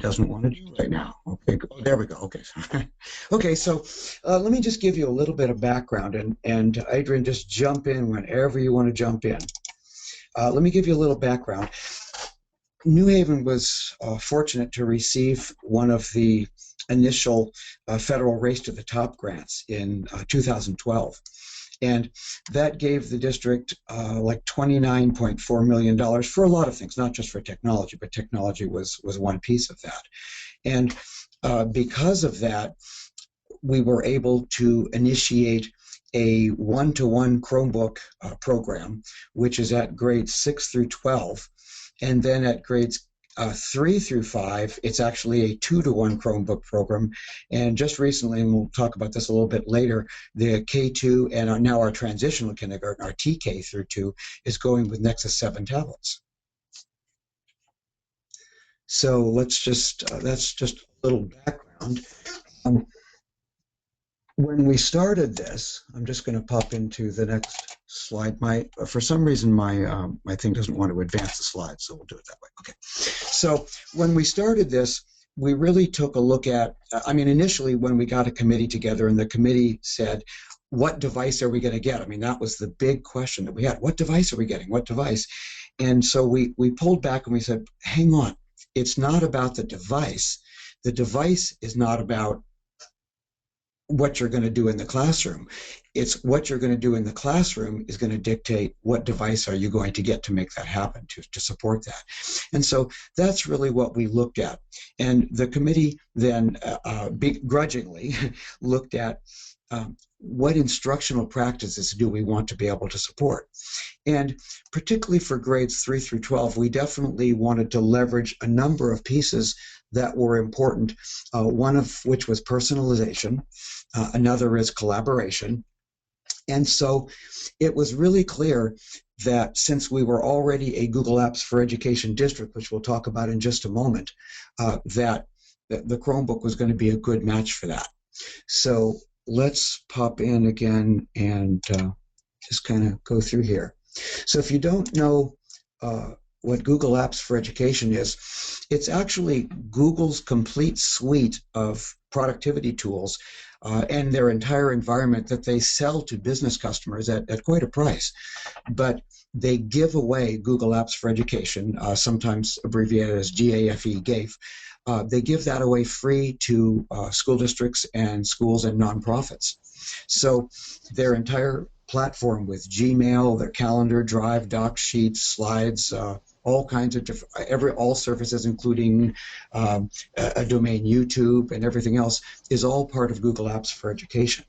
doesn't want to do right now. Okay, there we go. Okay, okay. So let me just give you a little bit of background, and Adrian, just jump in whenever you want to jump in. Let me give you a little background. New Haven was fortunate to receive one of the initial federal Race to the Top grants in 2012. And that gave the district like $29.4 million for a lot of things, not just for technology, but technology was one piece of that. And because of that, we were able to initiate a one-to-one Chromebook program, which is at grades 6 through 12. And then at grades 3 through 5, it's actually a 2-to-1 Chromebook program. And just recently, and we'll talk about this a little bit later, the K2 and now our transitional kindergarten, our TK through 2, is going with Nexus 7 tablets. So let's just, that's just a little background. When we started this, I'm just going to pop into the next slide. For some reason, my thing doesn't want to advance the slides, so we'll do it that way. Okay. So when we started this, we really took a look at, initially when we got a committee together and the committee said, what device are we going to get? I mean, that was the big question that we had. What device are we getting? What device? And so we pulled back and we said, hang on. It's not about the device. The device is not about what you're going to do in the classroom. It's what you're going to do in the classroom is going to dictate what device are you going to get to make that happen, to support that. And so that's really what we looked at. And the committee then begrudgingly looked at what instructional practices do we want to be able to support. And particularly for grades 3 through 12, we definitely wanted to leverage a number of pieces that were important, one of which was personalization, another is collaboration. And so it was really clear that since we were already a Google Apps for Education district, which we'll talk about in just a moment, that the Chromebook was going to be a good match for that. So let's pop in again and just kind of go through here. So if you don't know what Google Apps for Education is, it's actually Google's complete suite of productivity tools and their entire environment that they sell to business customers at quite a price. But they give away Google Apps for Education, sometimes abbreviated as GAFE, GAFE. They give that away free to school districts and schools and nonprofits. So their entire platform with Gmail, their calendar, Drive, Docs, Sheets, Slides, all kinds of different, all services, including a domain YouTube and everything else, is all part of Google Apps for Education.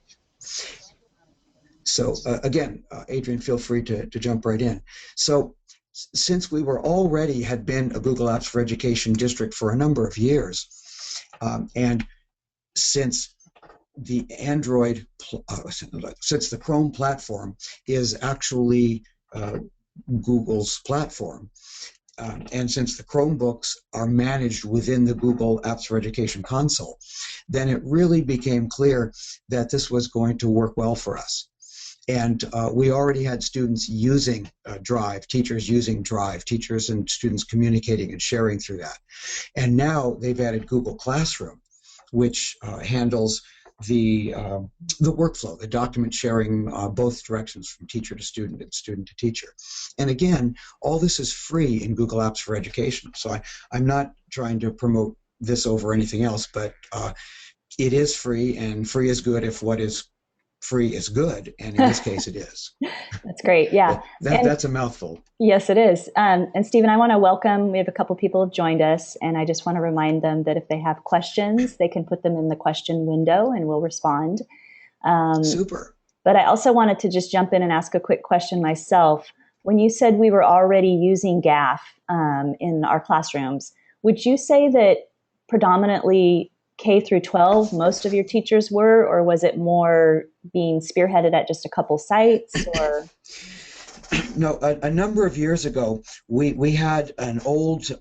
So again, Adrian, feel free to jump right in. So since we were already had been a Google Apps for Education district for a number of years, and since the Android, since the Chrome platform is actually Google's platform, and since the Chromebooks are managed within the Google Apps for Education console, then it really became clear that this was going to work well for us. And we already had students using Drive, teachers using Drive, teachers and students communicating and sharing through that. And now they've added Google Classroom, which handles the workflow, the document sharing both directions from teacher to student and student to teacher. And again, all this is free in Google Apps for Education. So I'm not trying to promote this over anything else, but it is free, and free is good if what is free is good, and in this case it is. That's great, yeah. That's a mouthful. Yes, it is. And Stephen, I want to welcome, we have a couple people have joined us, and I just want to remind them that if they have questions, they can put them in the question window and we'll respond. Super. But I also wanted to just jump in and ask a quick question myself. When you said we were already using GAF in our classrooms, would you say that predominantly K through 12, most of your teachers were, or was it more being spearheaded at just a couple sites? Or no, a number of years ago, we had an old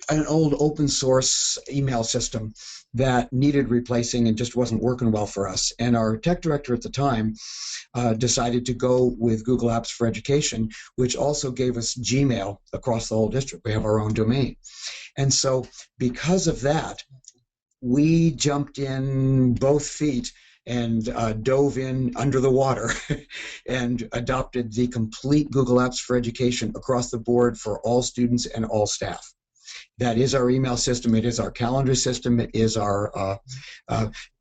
an old open source email system that needed replacing and just wasn't working well for us. And our tech director at the time decided to go with Google Apps for Education, which also gave us Gmail across the whole district. We have our own domain. And so because of that, we jumped in both feet and dove in under the water and adopted the complete Google Apps for Education across the board for all students and all staff. That is our email system. It is our calendar system. It is our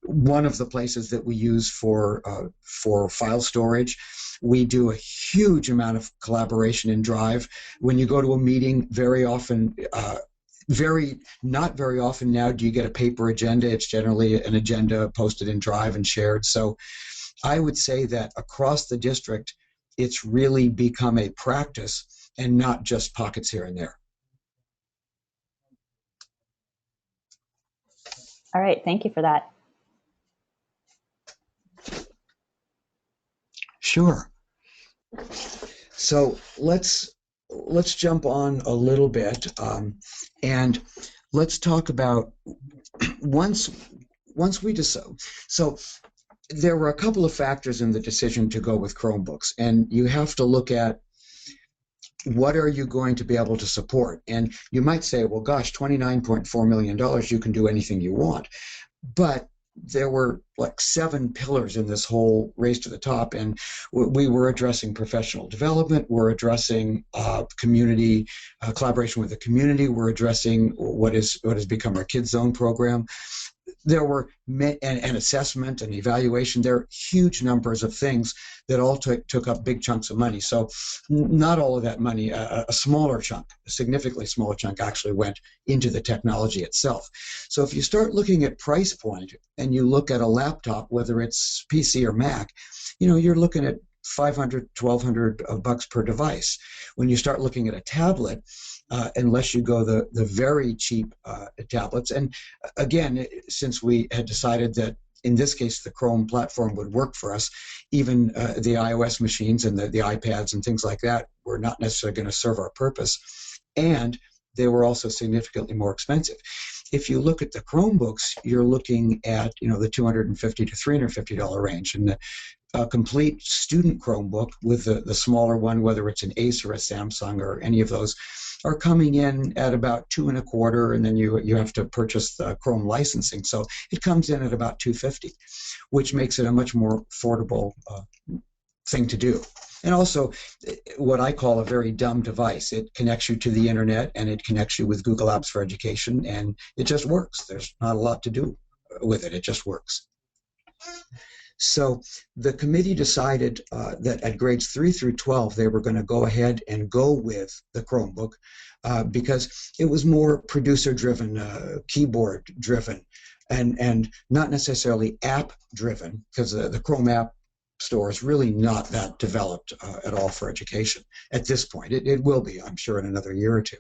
one of the places that we use for file storage. We do a huge amount of collaboration in Drive. When you go to a meeting, very often, not very often now do you get a paper agenda. It's generally an agenda posted in Drive and shared. So I would say that across the district, it's really become a practice and not just pockets here and there. All right, thank you for that. Sure. So let's jump on a little bit, and let's talk about once we decide. So there were a couple of factors in the decision to go with Chromebooks, and you have to look at what are you going to be able to support. And you might say, well, gosh, $29.4 million, you can do anything you want. But there were like 7 pillars in this whole race to the top, and we were addressing professional development, we're addressing community collaboration with the community, we're addressing what has become our Kids Zone program. There were and assessment and evaluation. There are huge numbers of things that all took up big chunks of money. So not all of that money, a smaller chunk, a significantly smaller chunk actually went into the technology itself. So if you start looking at price point and you look at a laptop, whether it's PC or Mac, you're looking at $500, $1,200 per device. When you start looking at a tablet, unless you go the very cheap tablets. And again, since we had decided that in this case the Chrome platform would work for us, even the iOS machines and the iPads and things like that were not necessarily going to serve our purpose. And they were also significantly more expensive. If you look at the Chromebooks, you're looking at the $250 to $350 range, and a complete student Chromebook with the smaller one, whether it's an Ace or a Samsung or any of those, are coming in at about $225, and then you have to purchase the Chrome licensing. So it comes in at about $250, which makes it a much more affordable thing to do. And also, what I call a very dumb device. It connects you to the internet, and it connects you with Google Apps for Education, and it just works. There's not a lot to do with it. It just works. So the committee decided that at grades 3 through 12, they were going to go ahead and go with the Chromebook because it was more producer-driven, keyboard-driven, and not necessarily app-driven, because the Chrome App Store is really not that developed at all for education at this point. It will be, I'm sure, in another year or two.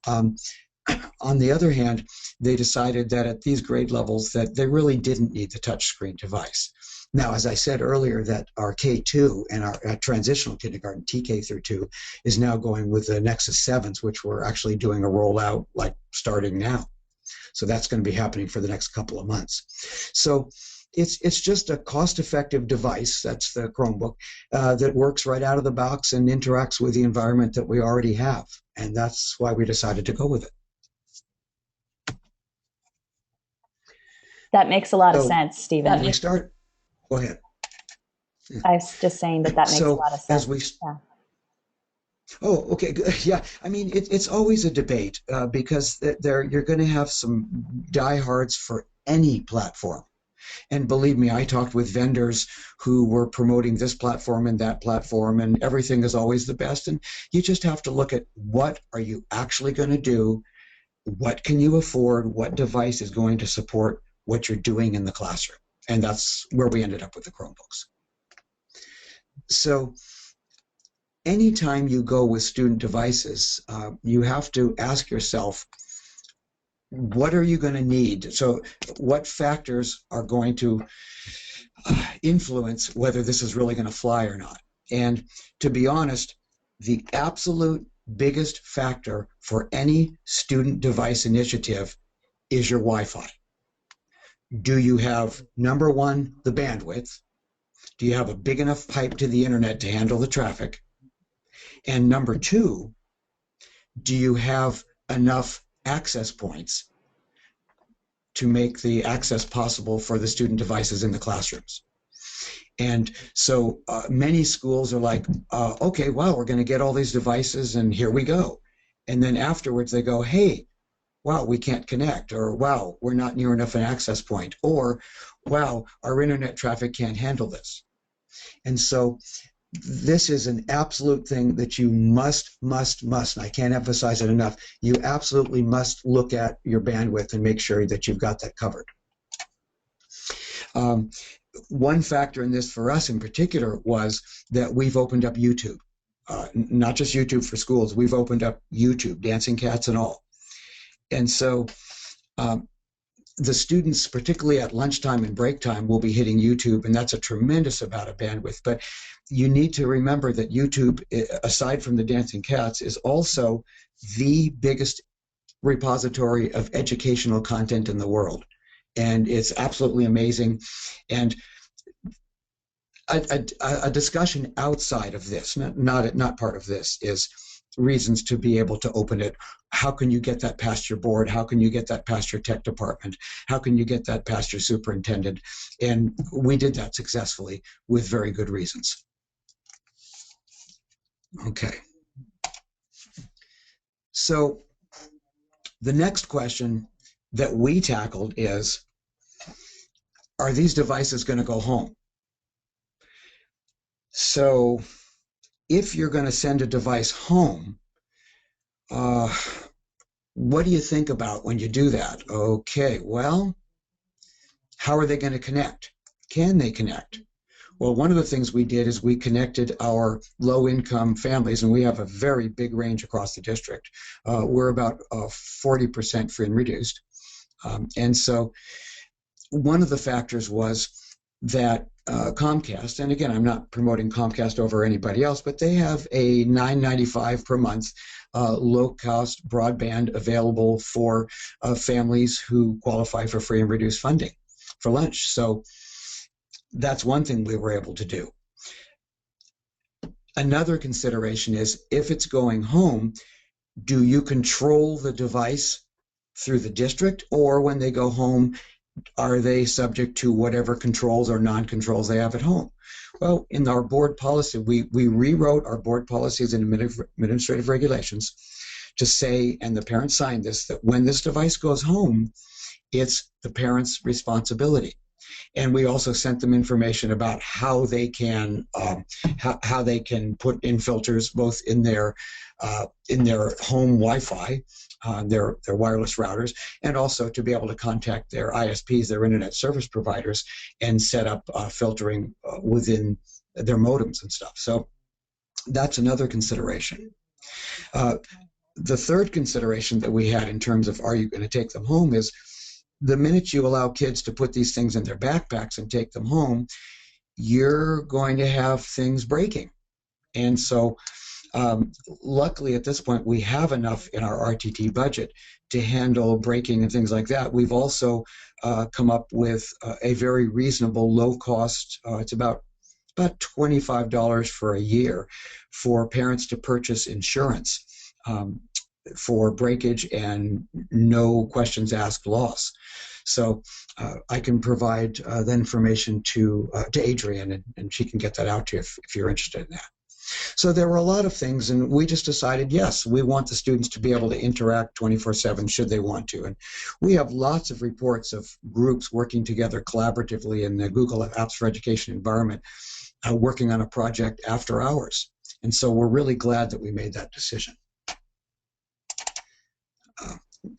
On the other hand, they decided that at these grade levels that they really didn't need the touchscreen device. Now, as I said earlier, that our K2 and our transitional kindergarten, TK through 2, is now going with the Nexus 7s, which we're actually doing a rollout like starting now. So that's going to be happening for the next couple of months. So it's just a cost-effective device, that's the Chromebook, that works right out of the box and interacts with the environment that we already have. And that's why we decided to go with it. That makes a lot of sense, Stephen. We start. Go ahead. I was just saying that makes a lot of sense. Oh, okay. Yeah, I mean, it's always a debate because you're going to have some diehards for any platform. And believe me, I talked with vendors who were promoting this platform and that platform, and everything is always the best. And you just have to look at what are you actually going to do, what can you afford, what device is going to support what you're doing in the classroom. And that's where we ended up with the Chromebooks. So anytime you go with student devices, you have to ask yourself, what are you going to need? So what factors are going to influence whether this is really going to fly or not? And to be honest, the absolute biggest factor for any student device initiative is your Wi-Fi. Do you have, number one, the bandwidth? Do you have a big enough pipe to the internet to handle the traffic? And number two, do you have enough access points to make the access possible for the student devices in the classrooms? And so many schools are like, okay, wow, we're going to get all these devices and here we go. And then afterwards they go, hey, wow, we can't connect, or wow, we're not near enough an access point, or wow, our internet traffic can't handle this. And so this is an absolute thing that you must, and I can't emphasize it enough, you absolutely must look at your bandwidth and make sure that you've got that covered. One factor in this for us in particular was that we've opened up YouTube, not just YouTube for schools, we've opened up YouTube, dancing cats and all. And so the students, particularly at lunchtime and break time, will be hitting YouTube, and that's a tremendous amount of bandwidth. But you need to remember that YouTube, aside from the dancing cats, is also the biggest repository of educational content in the world. And it's absolutely amazing. And a discussion outside of this, not part of this, is reasons to be able to open it. How can you get that past your board? How can you get that past your tech department? How can you get that past your superintendent? And we did that successfully with very good reasons. Okay. So the next question that we tackled is, are these devices going to go home? So if you're going to send a device home, what do you think about when you do that? Okay, well, how are they going to connect? Can they connect? Well, one of the things we did is we connected our low-income families, and we have a very big range across the district. We're about 40% free and reduced. And so one of the factors was that Comcast, and again, I'm not promoting Comcast over anybody else, but they have a $9.95 per month low-cost broadband available for families who qualify for free and reduced funding for lunch. So that's one thing we were able to do. Another consideration is, if it's going home, do you control the device through the district, or when they go home, are they subject to whatever controls or non-controls they have at home? Well, in our board policy, we rewrote our board policies and administrative regulations to say, and the parents signed this, that when this device goes home, it's the parent's responsibility. And we also sent them information about how they can how they can put in filters both in their home Wi-Fi, their wireless routers, and also to be able to contact their ISPs, their internet service providers, and set up filtering within their modems and stuff. So that's another consideration. The third consideration that we had in terms of, are you going to take them home, is the minute you allow kids to put these things in their backpacks and take them home, you're going to have things breaking. And so luckily at this point we have enough in our RTT budget to handle breaking and things like that. We've also come up with a very reasonable low cost, it's about $25 for a year, for parents to purchase insurance for breakage and no questions asked loss. So I can provide the information to Adrienne, and she can get that out to you if you're interested in that. So there were a lot of things, and we just decided, yes, we want the students to be able to interact 24/7 should they want to. And we have lots of reports of groups working together collaboratively in the Google Apps for Education environment, working on a project after hours. And so we're really glad that we made that decision.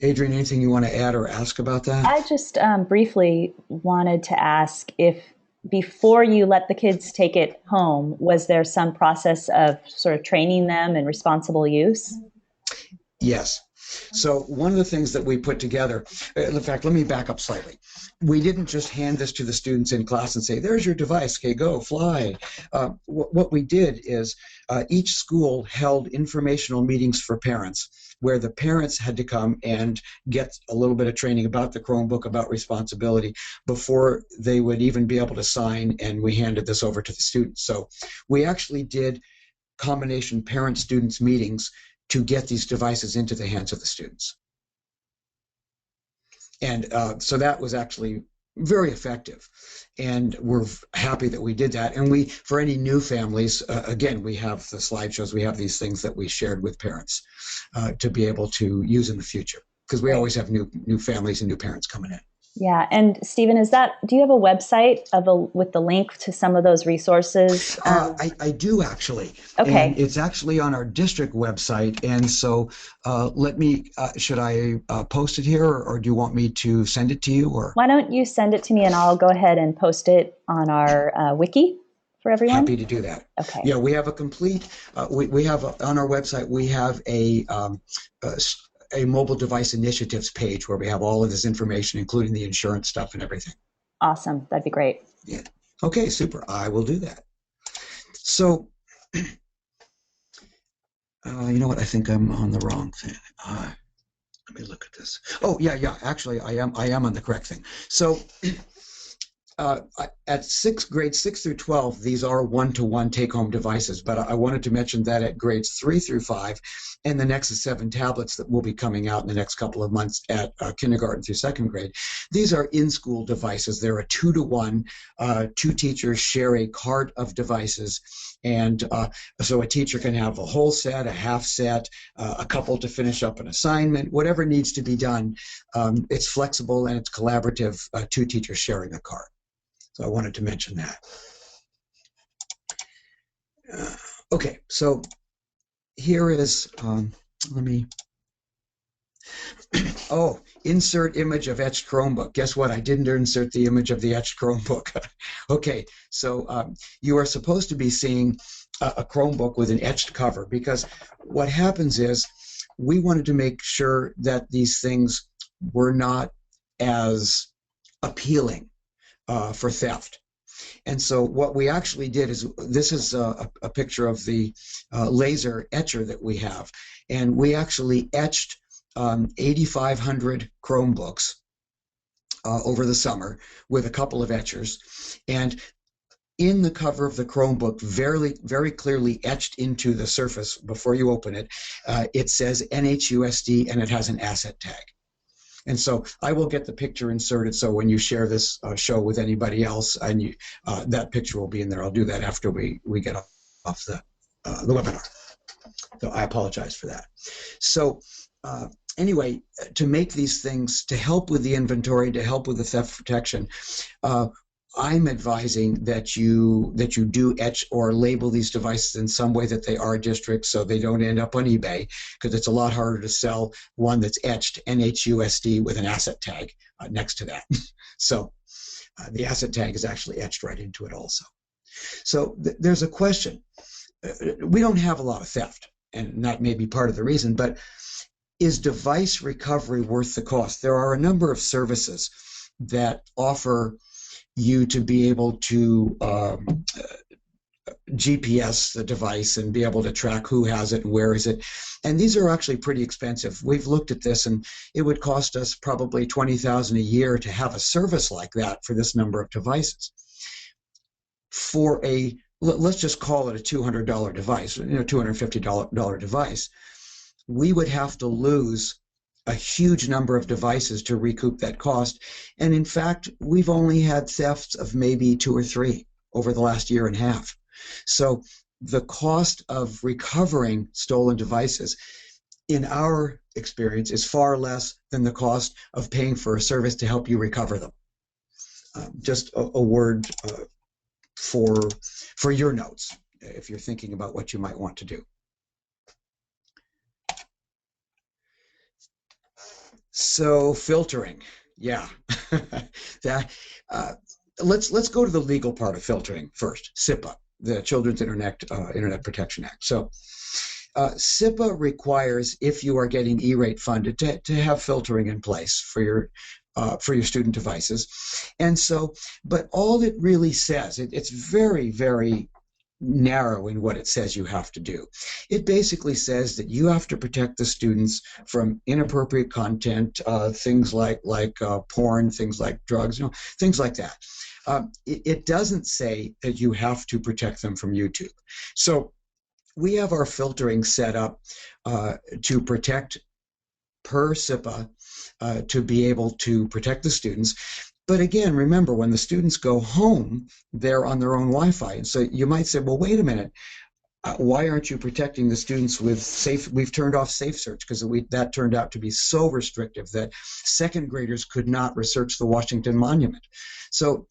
Adrienne, anything you want to add or ask about that? I just briefly wanted to ask if, before you let the kids take it home, was there some process of sort of training them in responsible use? Yes. So one of the things that we put together, in fact, let me back up slightly. We didn't just hand this to the students in class and say, there's your device, okay, go, fly. What we did is each school held informational meetings for parents where the parents had to come and get a little bit of training about the Chromebook, about responsibility, before they would even be able to sign, and we handed this over to the students. So we actually did combination parent-students meetings to get these devices into the hands of the students. And so that was actually very effective. And we're happy that we did that. And we, for any new families, again, we have the slideshows, we have these things that we shared with parents to be able to use in the future, because we always have new families and new parents coming in. Yeah. And Stephen, do you have a website with the link to some of those resources? I do actually. Okay. And it's actually on our district website. And so should I post it here, or do you want me to send it to you? Or why don't you send it to me and I'll go ahead and post it on our wiki for everyone? Happy to do that. Okay. Yeah, we have a complete, we have on our website, we have a mobile device initiatives page where we have all of this information, including the insurance stuff and everything. Awesome. That'd be great. Yeah. Okay, super. I will do that. So, you know what? I think I'm on the wrong thing. Let me look at this. Oh, yeah. Actually, I am on the correct thing. So, at grades 6 through 12, these are one-to-one take-home devices, but I wanted to mention that at grades 3 through 5 and the Nexus 7 tablets that will be coming out in the next couple of months at kindergarten through second grade, these are in-school devices. They're a 2-to-1. Two teachers share a cart of devices, and so a teacher can have a whole set, a half set, a couple to finish up an assignment, whatever needs to be done. It's flexible and it's collaborative, two teachers sharing a cart. So I wanted to mention that. Okay, so here is, let me, insert image of etched Chromebook. Guess what? I didn't insert the image of the etched Chromebook. Okay, so you are supposed to be seeing a Chromebook with an etched cover, because what happens is we wanted to make sure that these things were not as appealing for theft. And so what we actually did is, this is a picture of the laser etcher that we have. And we actually etched 8,500 Chromebooks over the summer with a couple of etchers. And in the cover of the Chromebook, very, very clearly etched into the surface before you open it, it says NHUSD, and it has an asset tag. And so I will get the picture inserted, so when you share this show with anybody else, and that picture will be in there. I'll do that after we get off the webinar. So I apologize for that. So anyway, to make these things, to help with the inventory, to help with the theft protection, I'm advising that you do etch or label these devices in some way that they are districts, so they don't end up on eBay, because it's a lot harder to sell one that's etched NHUSD with an asset tag next to that. So the asset tag is actually etched right into it also. So there's a question. We don't have a lot of theft, and that may be part of the reason, but is device recovery worth the cost? There are a number of services that offer you to be able to GPS the device and be able to track who has it and where is it. And these are actually pretty expensive. We've looked at this, and it would cost us probably $20,000 a year to have a service like that for this number of devices. For let's just call it a $200 device, $250 device, we would have to lose a huge number of devices to recoup that cost. And in fact, we've only had thefts of maybe 2 or 3 over the last year and a half. So the cost of recovering stolen devices, in our experience, is far less than the cost of paying for a service to help you recover them. Just a word for your notes, if you're thinking about what you might want to do. So filtering, yeah. Let's go to the legal part of filtering first. CIPA, the Children's Internet Protection Act. So SIPA requires, if you are getting E-rate funded, to have filtering in place for your student devices. And so, but all it really says, it's very, very narrow in what it says you have to do. It basically says that you have to protect the students from inappropriate content, things like porn, things like drugs, things like that. It doesn't say that you have to protect them from YouTube. So we have our filtering set up to protect per SIPA, to be able to protect the students. But again, remember, when the students go home, they're on their own Wi-Fi. And so you might say, well, wait a minute, why aren't you protecting the students with safe? We've turned off Safe Search because that turned out to be so restrictive that second graders could not research the Washington Monument. So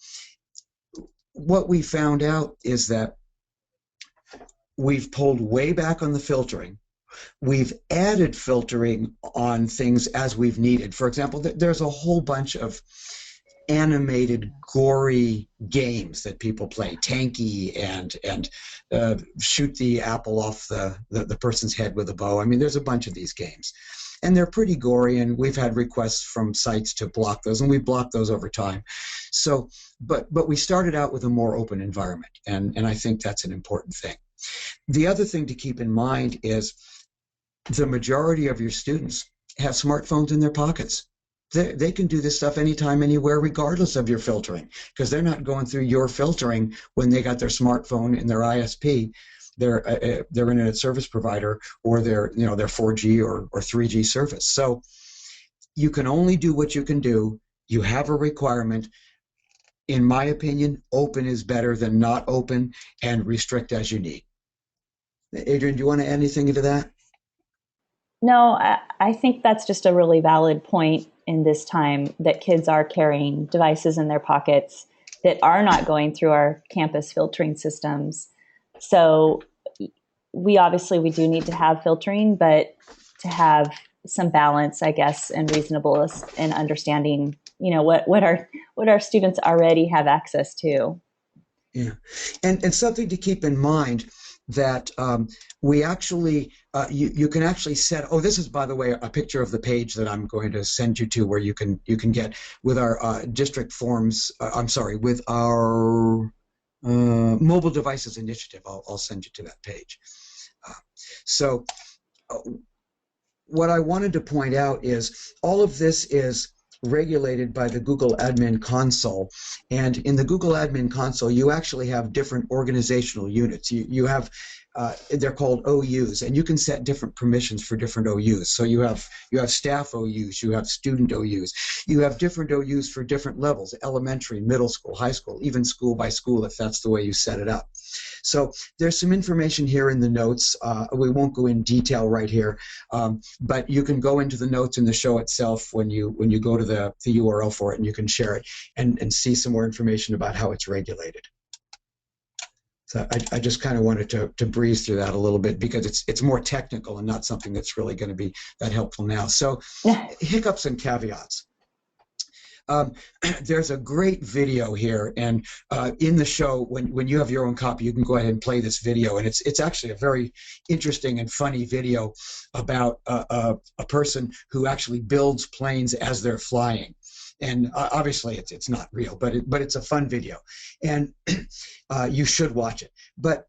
what we found out is that we've pulled way back on the filtering. We've added filtering on things as we've needed. For example, there's a whole bunch of animated, gory games that people play, Tanky and shoot the apple off the person's head with a bow. I mean, there's a bunch of these games. And they're pretty gory, and we've had requests from sites to block those, and we've blocked those over time. So, but we started out with a more open environment, and I think that's an important thing. The other thing to keep in mind is the majority of your students have smartphones in their pockets. They can do this stuff anytime, anywhere, regardless of your filtering, because they're not going through your filtering when they got their smartphone and their ISP, their internet service provider, or their 4G or 3G service. So you can only do what you can do. You have a requirement. In my opinion, open is better than not open, and restrict as you need. Adrian, do you want to add anything into that? No, I think that's just a really valid point in this time, that kids are carrying devices in their pockets that are not going through our campus filtering systems. So we do need to have filtering, but to have some balance, I guess, and reasonableness in understanding, what our students already have access to. Yeah, and something to keep in mind that we actually, you can actually set. Oh, this is, by the way, a picture of the page that I'm going to send you to, where you can get with our district forms. With our mobile devices initiative. I'll send you to that page. So, what I wanted to point out is all of this is regulated by the Google Admin Console. And in the Google Admin Console, you actually have different organizational units. You have, they're called OUs, and you can set different permissions for different OUs. So you have staff OUs, you have student OUs, you have different OUs for different levels: elementary, middle school, high school, even school by school, if that's the way you set it up. So there's some information here in the notes. We won't go in detail right here, but you can go into the notes in the show itself when you go to the URL for it, and you can share it and see some more information about how it's regulated. So I just kind of wanted to breeze through that a little bit, because it's more technical and not something that's really going to be that helpful now. So hiccups and caveats. There's a great video here, and in the show, when you have your own copy, you can go ahead and play this video, and it's actually a very interesting and funny video about a person who actually builds planes as they're flying. And obviously it's not real, but it's a fun video, and you should watch it. But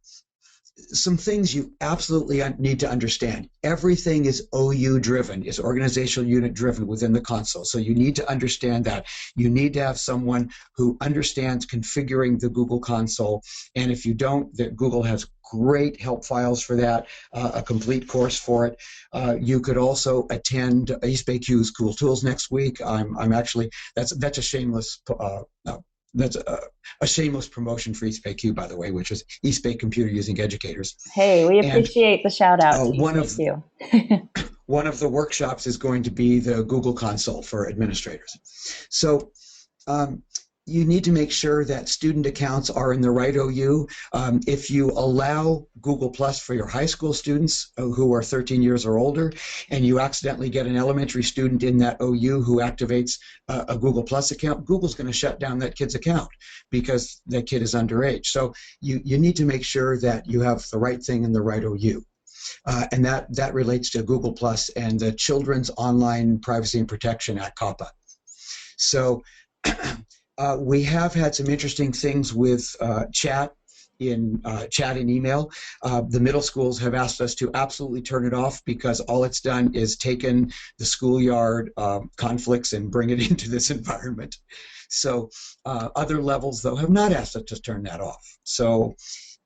some things you absolutely need to understand. Everything is OU driven, is organizational unit driven within the console. So you need to understand that. You need to have someone who understands configuring the Google console. And if you don't, Google has great help files for that, a complete course for it. You could also attend East Bay Q's Cool Tools next week. I'm actually, that's a shameless that's a shameless promotion for East Bay Q, by the way, which is East Bay Computer Using Educators. Hey, we appreciate the shout out to one East Bay Q. One of the workshops is going to be the Google console for administrators. So you need to make sure that student accounts are in the right OU. If you allow Google Plus for your high school students who are 13 years or older, and you accidentally get an elementary student in that OU who activates a Google Plus account, Google's going to shut down that kid's account because that kid is underage. So you need to make sure that you have the right thing in the right OU. and that relates to Google Plus and the Children's Online Privacy and Protection Act, COPPA. So we have had some interesting things with chat and email. The middle schools have asked us to absolutely turn it off because all it's done is taken the schoolyard conflicts and bring it into this environment. So other levels, though, have not asked us to turn that off. So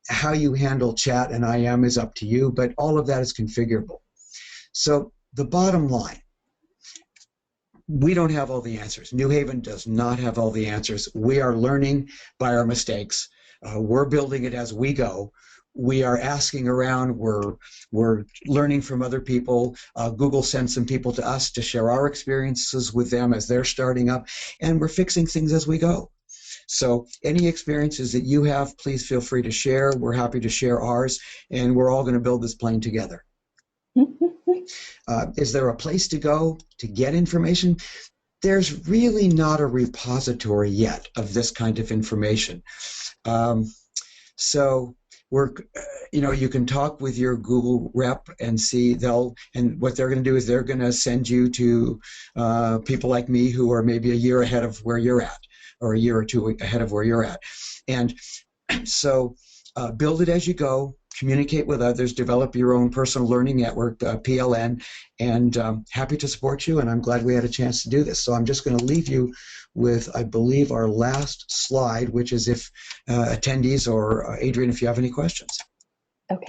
how you handle chat and IM is up to you, but all of that is configurable. So the bottom line, we don't have all the answers. New Haven does not have all the answers. We are learning by our mistakes. We're building it as we go. We are asking around. We're learning from other people. Google sends some people to us to share our experiences with them as they're starting up, and we're fixing things as we go. So any experiences that you have, please feel free to share. We're happy to share ours, and we're all going to build this plane together. Is there a place to go to get information? There's really not a repository yet of this kind of information. So you can talk with your Google rep and see and what they're going to do is they're going to send you to people like me who are maybe a year ahead of where you're at, or a year or two ahead of where you're at. And so build it as you go, communicate with others, develop your own personal learning network, PLN, and happy to support you, and I'm glad we had a chance to do this. So I'm just going to leave you with, I believe, our last slide, which is if attendees or Adrian, if you have any questions. Okay.